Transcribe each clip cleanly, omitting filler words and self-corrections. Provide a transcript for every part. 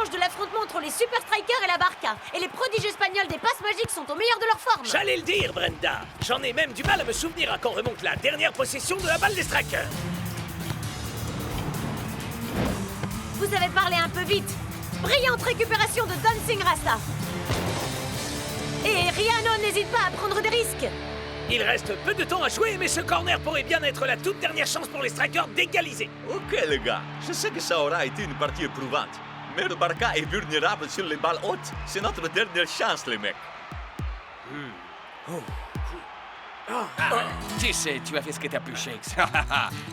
revanche de l'affrontement entre les Super Strikers et la Barca. Et les prodiges espagnols des passes magiques sont au meilleur de leur forme. J'allais le dire, Brenda. J'en ai même du mal à me souvenir à quand remonte la dernière possession de la balle des Strikers. Vous avez parlé un peu vite. Brillante récupération de Dancing Rasta. Et Riano n'hésite pas à prendre des risques. Il reste peu de temps à jouer, mais ce corner pourrait bien être la toute dernière chance pour les Strikers d'égaliser. Ok les gars, je sais que ça aura été une partie éprouvante. Mais le Barca est vulnérable sur les balles hautes. C'est notre dernière chance les mecs. Tu sais, tu as fait ce que t'as pu, Shakes.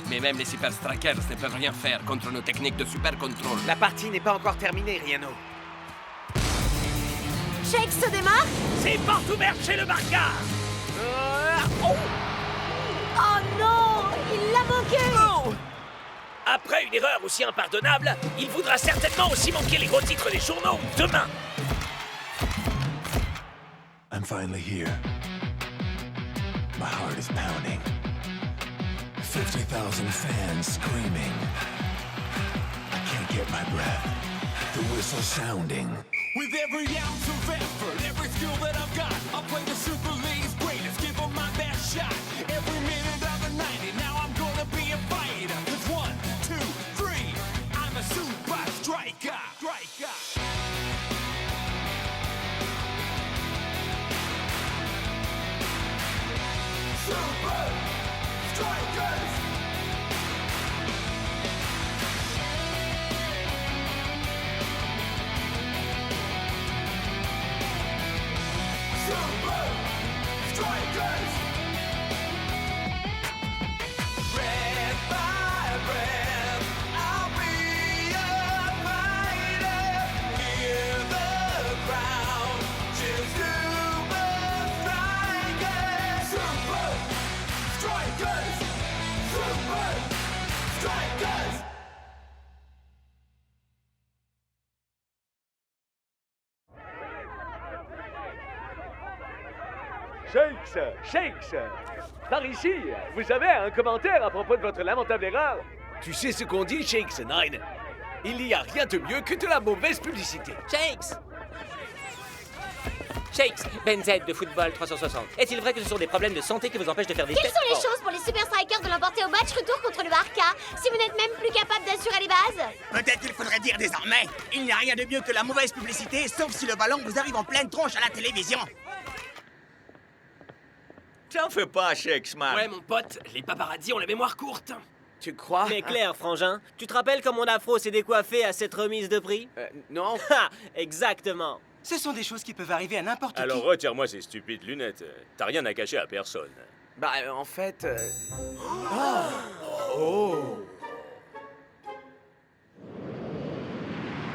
Mais même les Super Strikers ne peuvent rien faire contre nos techniques de super contrôle. La partie n'est pas encore terminée, Riano. Shakes se démarque. C'est porte ouverte chez le Barca. Oh non, il l'a manqué. Après une erreur aussi impardonnable, il voudra certainement aussi manquer les gros titres des journaux demain. I'm finally here. My heart is pounding. 50,000 fans screaming. I can't get my breath. The whistle sounding. With every ounce of effort, every skill that I've got, I'll play the Super League's greatest, give them my best shot. Every minute of the 90, now I'm gonna be a fighter. 'Cause 1, 2, 3, I'm a super striker. Super Strikers! Super Strikers! Breath by breath, I'll be a fighter. Hear the crowd cheer Super Strikers! Super Strikers! Super Strikers! Shakes! Par ici, vous avez un commentaire à propos de votre lamentable erreur? Tu sais ce qu'on dit, Shakes Nine? Il n'y a rien de mieux que de la mauvaise publicité. Shakes, Ben Z de Football 360. Est-il vrai que ce sont des problèmes de santé qui vous empêchent de faire des Quelles tests? sont les chances pour les Super Strikers de l'emporter au match retour contre le Barca si vous n'êtes même plus capable d'assurer les bases? Peut-être qu'il faudrait dire désormais, il n'y a rien de mieux que la mauvaise publicité, sauf si le ballon vous arrive en pleine tronche à la télévision. T'en fais pas, Shakes, man. Ouais, mon pote, les paparazzis ont la mémoire courte. Tu crois? Mais clair, frangin, tu te rappelles quand mon afro s'est décoiffé à cette remise de prix? Non. Ha! Exactement. Ce sont des choses qui peuvent arriver à n'importe qui. Alors retire-moi ces stupides lunettes. T'as rien à cacher à personne. Bah, en fait...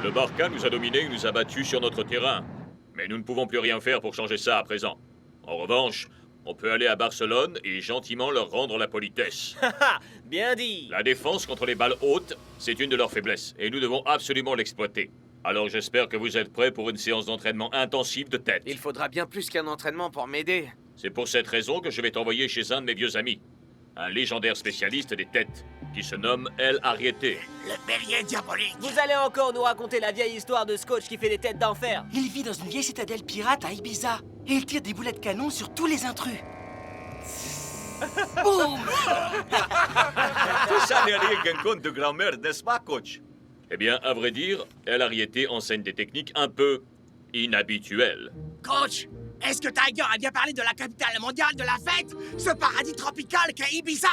Le Barca nous a dominés et nous a battus sur notre terrain. Mais nous ne pouvons plus rien faire pour changer ça à présent. En revanche, on peut aller à Barcelone et gentiment leur rendre la politesse. Haha, bien dit. La défense contre les balles hautes, c'est une de leurs faiblesses et nous devons absolument l'exploiter. Alors j'espère que vous êtes prêts pour une séance d'entraînement intensive de tête. Il faudra bien plus qu'un entraînement pour m'aider. C'est pour cette raison que je vais t'envoyer chez un de mes vieux amis. Un légendaire spécialiste des têtes, qui se nomme El Arriete. Le bélier diabolique. Vous allez encore nous raconter la vieille histoire de Scotch qui fait des têtes d'enfer. Il vit dans une vieille citadelle pirate à Ibiza. Et il tire des boulets de canon sur tous les intrus. Boum! Tout ça n'est rien qu'un conte de grand-mère, n'est-ce pas, coach? Eh bien, à vrai dire, El Arriete enseigne des techniques un peu inhabituelles. Coach, est-ce que Tiger a bien parlé de la capitale mondiale de la fête? Ce paradis tropical qu'est Ibiza?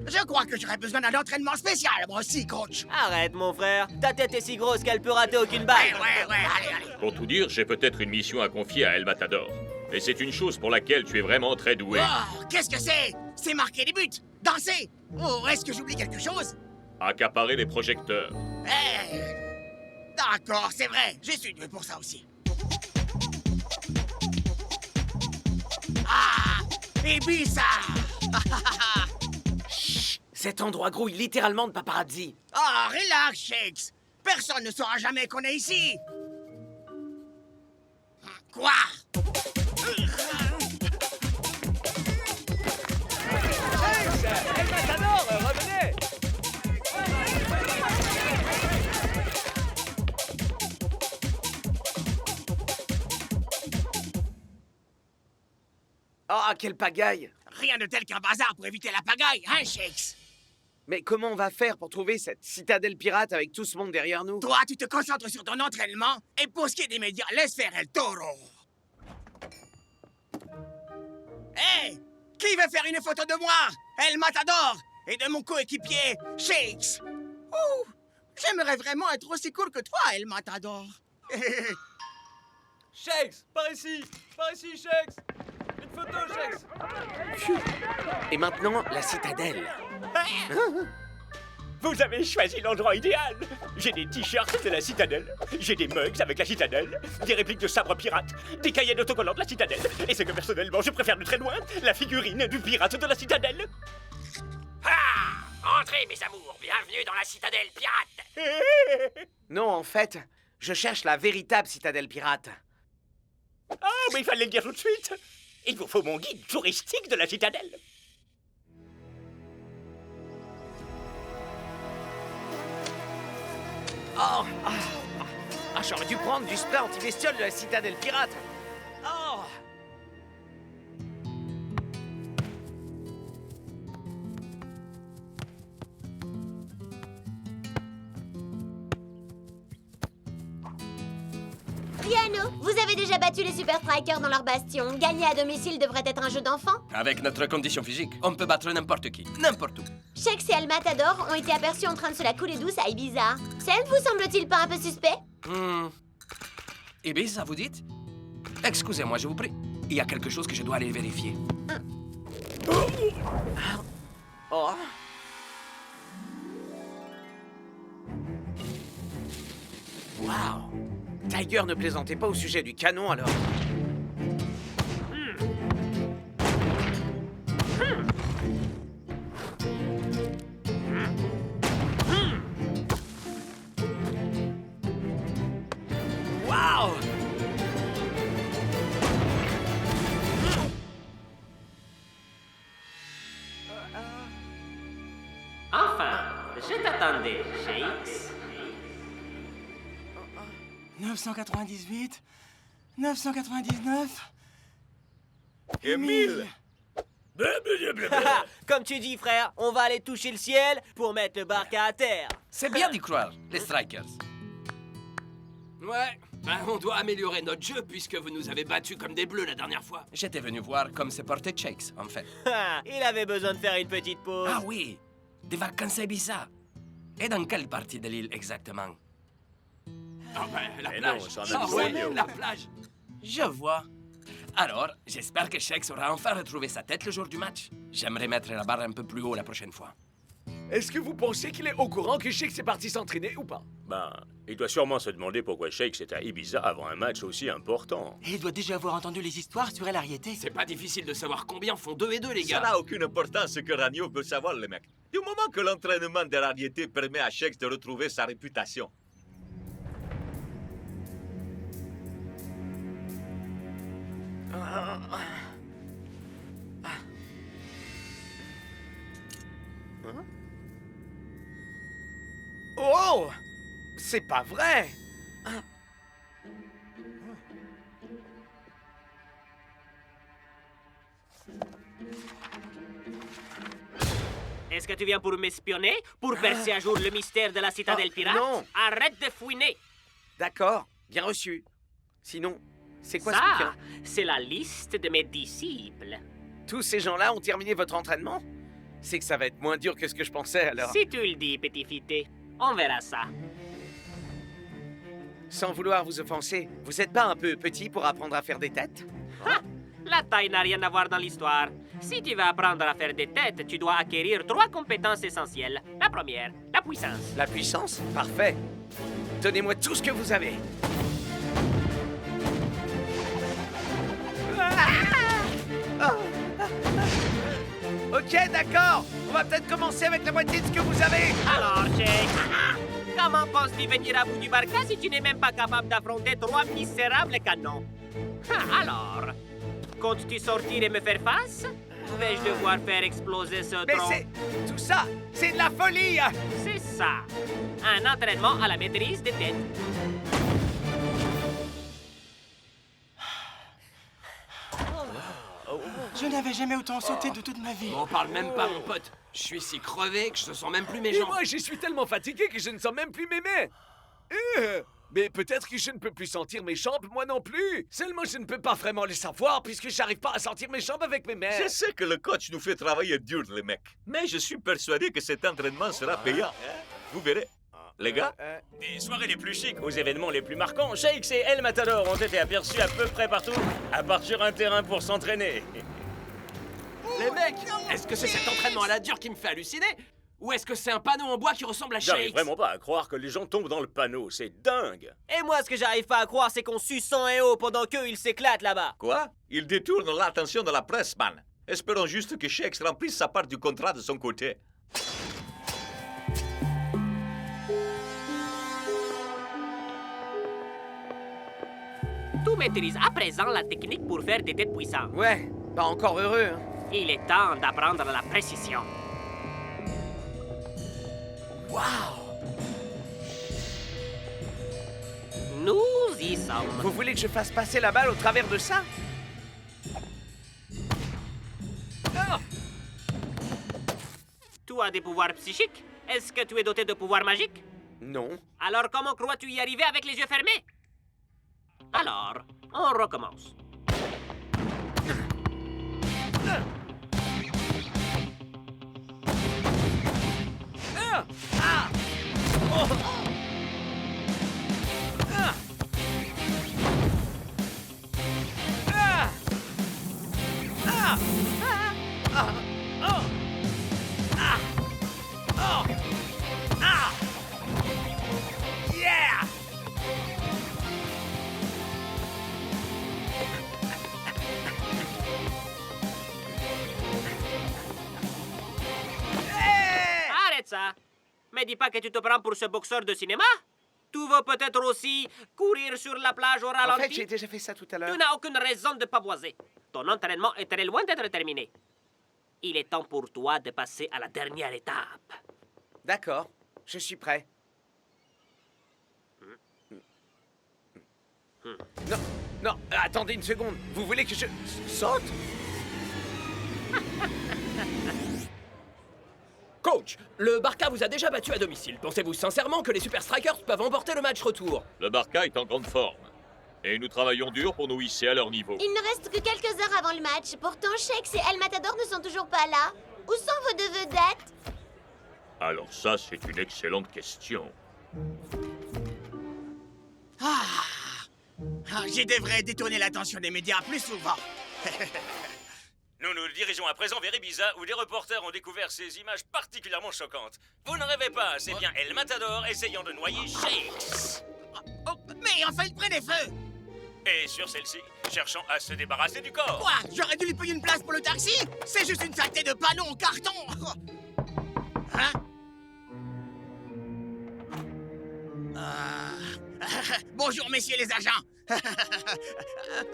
Je crois que j'aurais besoin d'un entraînement spécial, moi aussi, coach. Arrête, mon frère. Ta tête est si grosse qu'elle peut rater aucune balle. Ouais, allez. Pour tout dire, j'ai peut-être une mission à confier à El Matador. Et c'est une chose pour laquelle tu es vraiment très doué. Oh, qu'est-ce que c'est? C'est marquer des buts, danser. Oh, est-ce que j'oublie quelque chose? Accaparer les projecteurs. D'accord, c'est vrai, je suis doué pour ça aussi. Ah, Ibiza. Chut, cet endroit grouille littéralement de paparazzi. Ah, relax, Shakes. Personne ne saura jamais qu'on est ici. Quoi? El Matador, revenez! Oh, quelle pagaille! Rien de tel qu'un bazar pour éviter la pagaille, hein, Shakes? Mais comment on va faire pour trouver cette citadelle pirate avec tout ce monde derrière nous? Toi, tu te concentres sur ton entraînement, et pour ce qui est des médias, laisse faire El Toro. Hé! Qui veut faire une photo de moi, El Matador, et de mon coéquipier, Shakes? Ouh! J'aimerais vraiment être aussi cool que toi, El Matador. Shakes, par ici, Shakes. Une photo, Shakes. Et maintenant, la citadelle. Vous avez choisi l'endroit idéal. J'ai des t-shirts de la citadelle, j'ai des mugs avec la citadelle, des répliques de sabres pirates, des cahiers d'autocollants de la citadelle, et c'est que personnellement, je préfère de très loin la figurine du pirate de la citadelle. Ah! Entrez, mes amours, bienvenue dans la citadelle pirate. Non, en fait, je cherche la véritable citadelle pirate. Ah, mais il fallait le dire tout de suite. Il vous faut mon guide touristique de la citadelle. Oh! J'aurais dû prendre du spray anti-bestiole de la citadelle pirate. Oh! Piano, vous avez déjà battu les Super Strikers dans leur bastion. Gagner à domicile devrait être un jeu d'enfant. Avec notre condition physique, on peut battre n'importe qui, n'importe où. Shakes et El Matador ont été aperçus en train de se la couler douce à Ibiza. Ça ne vous semble-t-il pas un peu suspect? Ibiza, vous dites? Excusez-moi, je vous prie. Il y a quelque chose que je dois aller vérifier. Oh! Waouh! Tiger ne plaisantait pas au sujet du canon, alors. Waouh! Enfin, je t'attendais, Shakes. 998, 999... Et 1000. Comme tu dis, frère, on va aller toucher le ciel pour mettre le barca à terre. C'est bien d'y croire, les Strikers. Ouais, ben on doit améliorer notre jeu puisque vous nous avez battus comme des bleus la dernière fois. J'étais venu voir comme se portait Shakes, en fait. Il avait besoin de faire une petite pause. Ah oui, des vacances à Ibiza. Et dans quelle partie de l'île exactement? Ah ben, la Mais plage. non, ça en a Ah dit ouais, mieux. la plage. Je vois. Alors, j'espère que Shakes aura enfin retrouvé sa tête le jour du match. J'aimerais mettre la barre un peu plus haut la prochaine fois. Est-ce que vous pensez qu'il est au courant que Shakes est parti s'entraîner ou pas? Ben, il doit sûrement se demander pourquoi Shakes est à Ibiza avant un match aussi important. Et il doit déjà avoir entendu les histoires sur El Ariete. C'est pas difficile de savoir combien font 2 et 2, les Ça gars. n'a aucune importance ce que Ragno veut savoir, les mecs. Du moment que l'entraînement de Rariété permet à Shakes de retrouver sa réputation. Oh! C'est pas vrai! Est-ce que tu viens pour m'espionner? Pour verser à jour le mystère de la citadelle pirate? non. Arrête de fouiner! D'accord, bien reçu. Sinon, c'est quoi ce Ça, bouquin? c'est la liste de mes disciples. Tous ces gens-là ont terminé votre entraînement? C'est que ça va être moins dur que ce que je pensais, alors. Si tu le dis, petit fité, on verra ça. Sans vouloir vous offenser, vous êtes pas un peu petit pour apprendre à faire des têtes? Ha! La taille n'a rien à voir dans l'histoire. Si tu veux apprendre à faire des têtes, tu dois acquérir 3 compétences essentielles. La première, la puissance. La puissance? Parfait. Donnez-moi tout ce que vous avez. Ok, d'accord. On va peut-être commencer avec la moitié de ce que vous avez. Alors, Shakes, comment penses-tu venir à bout du barca si tu n'es même pas capable d'affronter 3 misérables canons? Alors, comptes-tu sortir et me faire face? Vais-je devoir faire exploser ce Mais tronc? tout ça, c'est de la folie. C'est ça. Un entraînement à la maîtrise des têtes. Je n'avais jamais autant sauté de toute ma vie. On parle même pas, mon pote. Je suis si crevé que je ne sens même plus mes Et jambes. moi, je suis tellement fatigué que je ne sens même plus mes mains. Mais peut-être que je ne peux plus sentir mes jambes, moi non plus. Seulement, je ne peux pas vraiment le savoir puisque j'arrive pas à sentir mes jambes avec mes mains. Je sais que le coach nous fait travailler dur, les mecs. Mais je suis persuadé que cet entraînement sera payant. Vous verrez. Les gars, Des soirées les plus chics aux événements les plus marquants, Shakes et El Matador ont été aperçus à peu près partout, à part sur un terrain pour s'entraîner. Les mecs, est-ce que c'est cet entraînement à la dure qui me fait halluciner? Ou est-ce que c'est un panneau en bois qui ressemble à J'arrive Shakes? vraiment pas à croire que les gens tombent dans le panneau, c'est dingue. Et moi, ce que j'arrive pas à croire, c'est qu'on suce sang et eau pendant qu'eux, ils s'éclatent là-bas. quoi? Il détourne l'attention de la presse, man. Espérons juste que Shakes remplisse sa part du contrat de son côté. Tu maîtrises à présent la technique pour faire des têtes puissantes. Ouais, pas encore heureux. Hein. Il est temps d'apprendre la précision. Waouh! Nous y sommes. Vous voulez que je fasse passer la balle au travers de ça? Ah! Tu as des pouvoirs psychiques? Est-ce que tu es doté de pouvoirs magiques? Non. Alors comment crois-tu y arriver avec les yeux fermés? Alors, on recommence. Ah! Ah! Oh! Ah! Ah! Ah! Ah! Oh! Ah! Oh! Ah! Yeah! Arrête ça! Mais dis pas que tu te prends pour ce boxeur de cinéma? Tu veux peut-être aussi courir sur la plage au ralenti? En fait, j'ai déjà fait ça tout à l'heure. Tu n'as aucune raison de pavoiser. Ton entraînement est très loin d'être terminé. Il est temps pour toi de passer à la dernière étape. D'accord, je suis prêt. Non, non, attendez une seconde. Vous voulez que je saute? Coach, le Barca vous a déjà battu à domicile. Pensez-vous sincèrement que les Super Strikers peuvent emporter le match retour? Le Barca est en grande forme. Et nous travaillons dur pour nous hisser à leur niveau. Il ne reste que quelques heures avant le match. Pourtant, Shakes et El Matador ne sont toujours pas là. Où sont vos deux vedettes? Alors ça, c'est une excellente question. Je devrais détourner l'attention des médias plus souvent. Nous nous dirigeons à présent vers Ibiza où des reporters ont découvert ces images particulièrement choquantes. Vous ne rêvez pas, c'est bien El Matador essayant de noyer Shakes. Mais enfin, il prenait feu! Et sur celle-ci, cherchant à se débarrasser du corps. Quoi? J'aurais dû lui payer une place pour le taxi? C'est juste une saleté de panneau en carton! Hein? Bonjour, messieurs les agents.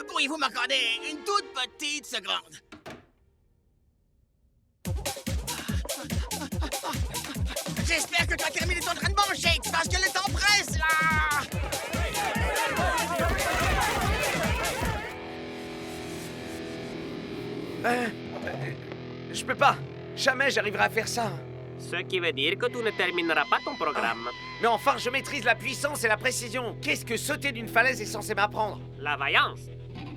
Pourriez-vous m'accorder une toute petite seconde? J'espère que tu as terminé ton entraînement, Shakes, parce que le temps presse, là! Je peux pas. Jamais j'arriverai à faire ça. Ce qui veut dire que tu ne termineras pas ton programme. Mais enfin, je maîtrise la puissance et la précision. Qu'est-ce que sauter d'une falaise est censé m'apprendre? La vaillance.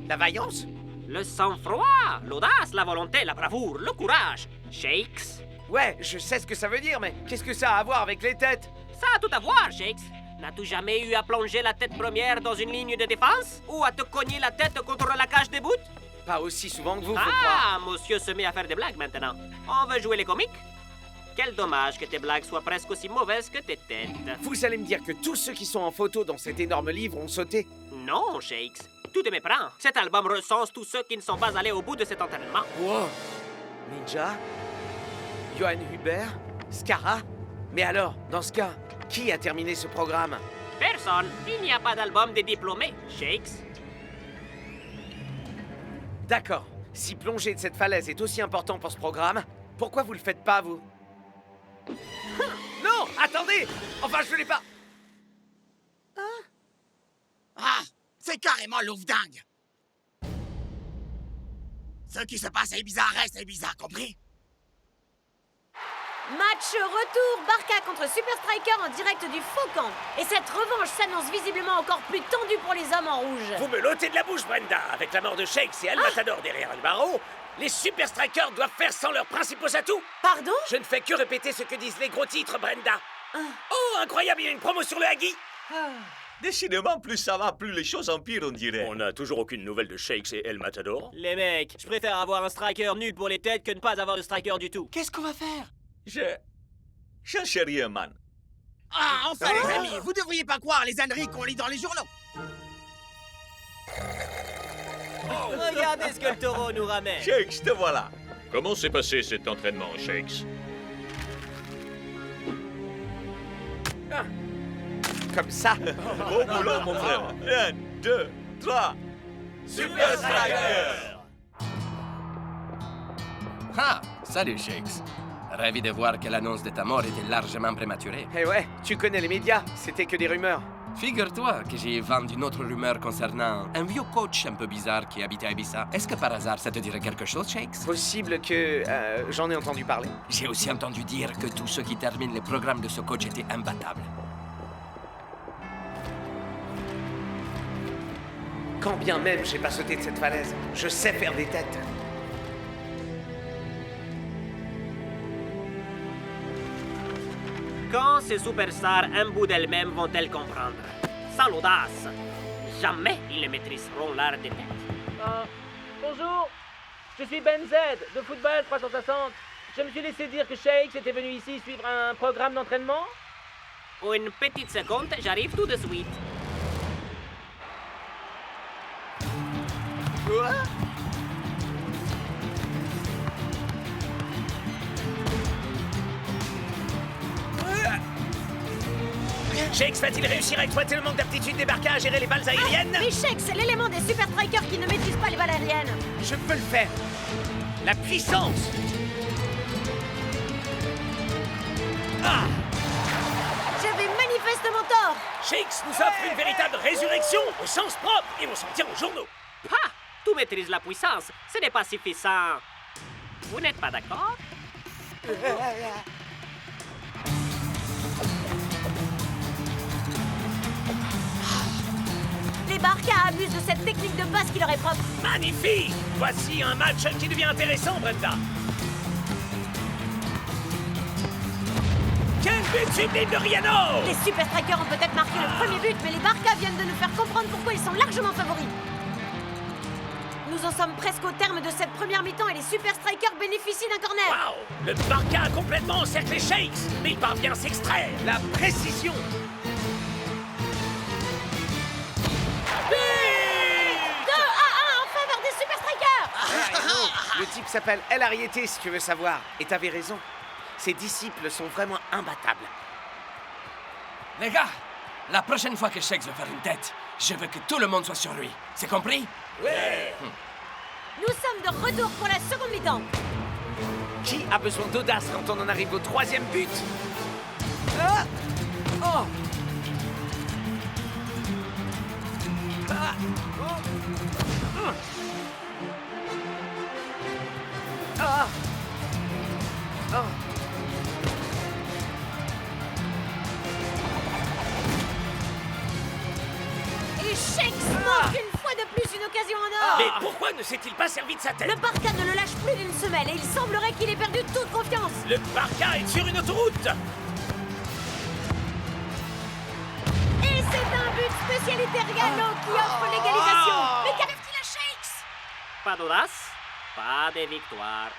La vaillance? Le sang-froid, l'audace, la volonté, la bravoure, le courage. Shakes. Ouais, je sais ce que ça veut dire, mais qu'est-ce que ça a à voir avec les têtes? Ça a tout à voir, Shakes. N'as-tu jamais eu à plonger la tête première dans une ligne de défense? Ou à te cogner la tête contre la cage des bouts? Pas aussi souvent que vous, faut croire. Ah, monsieur se met à faire des blagues maintenant. On veut jouer les comiques? Quel dommage que tes blagues soient presque aussi mauvaises que tes têtes. Vous allez me dire que tous ceux qui sont en photo dans cet énorme livre ont sauté? Non, Shakes. Tu te méprends. Cet album recense tous ceux qui ne sont pas allés au bout de cet entraînement. Wow! Ninja? Johann Huber? Scara? Mais alors, dans ce cas, qui a terminé ce programme? Personne. Il n'y a pas d'album des diplômés, Shakes. D'accord. Si plonger de cette falaise est aussi important pour ce programme, pourquoi vous le faites pas, vous? Non! Attendez! Enfin, je l'ai pas... Ah! C'est carrément l'ouf dingue! Ce qui se passe à Ibiza reste à Ibiza, compris? Match retour, Barca contre Super Striker en direct du Faucon. Et cette revanche s'annonce visiblement encore plus tendue pour les hommes en rouge. Vous me l'ôtez de la bouche, Brenda. Avec la mort de Shakes et El Matador derrière le barreau, les Super Strikers doivent faire sans leurs principaux atouts. Pardon? Je ne fais que répéter ce que disent les gros titres, Brenda. Oh, incroyable, il y a une promo sur le Huggy. Décidément, plus ça va, plus les choses empirent, on dirait. On n'a toujours aucune nouvelle de Shakes et El Matador. Les mecs, je préfère avoir un striker nul pour les têtes que ne pas avoir de striker du tout. Qu'est-ce qu'on va faire? Je sais rien, man. Ah, enfin, les amis, vous devriez pas croire les âneries qu'on lit dans les journaux. Regardez ce que le taureau nous ramène. Shakes, te voilà. Comment s'est passé cet entraînement, Shakes? Comme ça. Beau boulot, mon frère. 1, 2, 3. Super Striker! Ah, salut Shakes. Ravi de voir que l'annonce de ta mort était largement prématurée. Eh ouais, tu connais les médias, c'était que des rumeurs. Figure-toi que j'ai vendu une autre rumeur concernant un vieux coach un peu bizarre qui habitait à Ibiza. Est-ce que par hasard ça te dirait quelque chose, Shakes? Possible que j'en ai entendu parler. J'ai aussi entendu dire que tous ceux qui terminent les programmes de ce coach étaient imbattables. Quand bien même j'ai pas sauté de cette falaise, je sais faire des têtes. Quand ces superstars imbues d'elles-mêmes vont-elles comprendre? Sans l'audace, jamais ils ne maîtriseront l'art des têtes. Bonjour, je suis Ben Z de Football 360. Je me suis laissé dire que Shakes était venu ici suivre un programme d'entraînement. Une petite seconde, j'arrive tout de suite. Quoi? Shakes va-t-il réussir à exploiter le manque d'aptitude des Barca à gérer les balles aériennes? Mais Shakes, c'est l'élément des Super Strikers qui ne maîtrise pas les balles aériennes. Je peux le faire. La puissance. J'avais manifestement tort. Shakes nous offre une véritable résurrection au sens propre et on s'en tient aux journaux. Ah! Tout maîtrise la puissance, ce n'est pas suffisant. Vous n'êtes pas d'accord? Les Barca abusent de cette technique de passe qui leur est propre. Magnifique! Voici un match qui devient intéressant, Brenda. Quel but sublime de Riano! Les Super Strikers ont peut-être marqué le premier but, mais les Barca viennent de nous faire comprendre pourquoi ils sont largement favoris. Nous en sommes presque au terme de cette première mi-temps et les Super Strikers bénéficient d'un corner. Waouh! Le Barca a complètement encerclé Shakes, mais il parvient à s'extraire. La précision! 2-1 en faveur des Super Strikers. Le type s'appelle El Ariete, si tu veux savoir. Et t'avais raison. Ses disciples sont vraiment imbattables. Les gars, la prochaine fois que Shakes veut faire une tête, je veux que tout le monde soit sur lui. C'est compris? Ouais! Nous sommes de retour pour la seconde mi-temps. Qui a besoin d'audace quand on en arrive au troisième but? Ah! Oh! Ah! Oh! Ah! Oh! Et Shakes manque une fois de plus une occasion en or. Mais pourquoi ne s'est-il pas servi de sa tête? Le Barca ne le lâche plus d'une semelle et il semblerait qu'il ait perdu toute confiance. Le Barca est sur une autoroute. Et c'est un but spécialité Riano qui offre l'égalisation. Mais qu'arrive-t-il à Shakes? Pas d'audace, pas de victoire.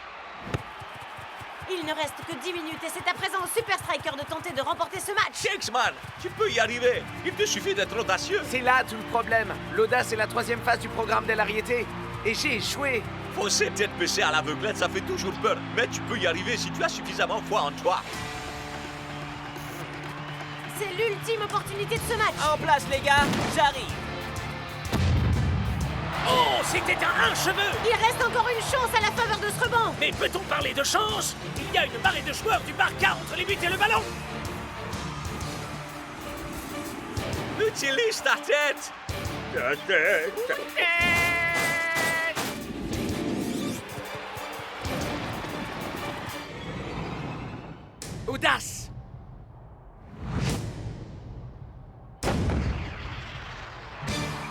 Il ne reste que 10 minutes et c'est à présent au Super Striker de tenter de remporter ce match. Shakes, man, tu peux y arriver. Il te suffit d'être audacieux. C'est là tout le problème. L'audace est la troisième phase du programme d'El Ariete. Et j'ai échoué. Foncer tête baissée à l'aveuglette, ça fait toujours peur. Mais tu peux y arriver si tu as suffisamment foi en toi. C'est l'ultime opportunité de ce match. En place, les gars, j'arrive. Oh, c'était un cheveu. Il reste encore une chance à la faveur de ce rebond. Mais peut-on parler de chance? Il y a une marée de joueurs du Barca entre les buts et le ballon. Utilise ta tête. Ta tête. Audace!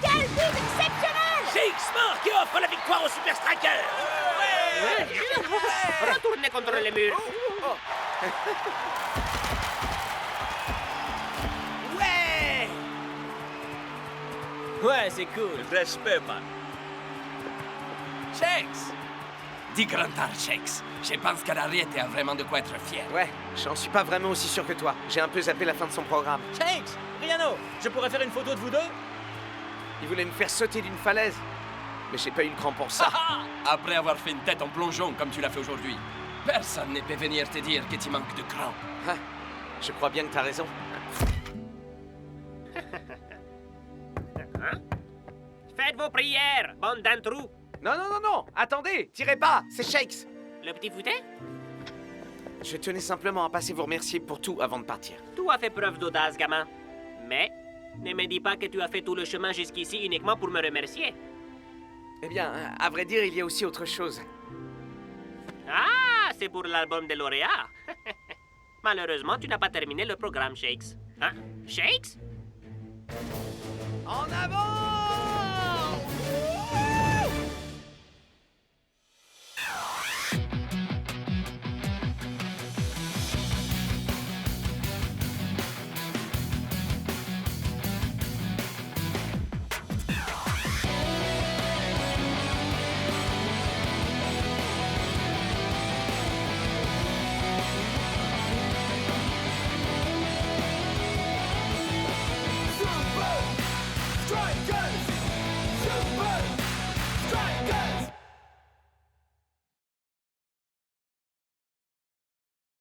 Quel but exceptionnel! Shakes marque et offre la victoire au Super Striker! Retournez contre les murs. Ouais! Ouais, c'est cool. Respect, man. Shakes! Dis grand art, Shakes. Je pense qu'Ariette a vraiment de quoi être fier. Ouais, j'en suis pas vraiment aussi sûr que toi. J'ai un peu zappé la fin de son programme. Shakes, Riano, je pourrais faire une photo de vous deux? Il voulait me faire sauter d'une falaise. Mais j'ai pas eu le cran pour ça. Après avoir fait une tête en plongeon comme tu l'as fait aujourd'hui, personne ne peut venir te dire que tu manques de cran. Ah, je crois bien que t'as raison. Faites vos prières, bande d'introus. Non, non, non, non! Attendez! Tirez pas! C'est Shakes! Le petit foutet? Je tenais simplement à passer vous remercier pour tout avant de partir. Tu as fait preuve d'audace, gamin. Mais ne me dis pas que tu as fait tout le chemin jusqu'ici uniquement pour me remercier. Eh bien, à vrai dire, il y a aussi autre chose. Ah, c'est pour l'album des lauréats. Malheureusement, tu n'as pas terminé le programme, Shakes. Hein? Shakes? En avant!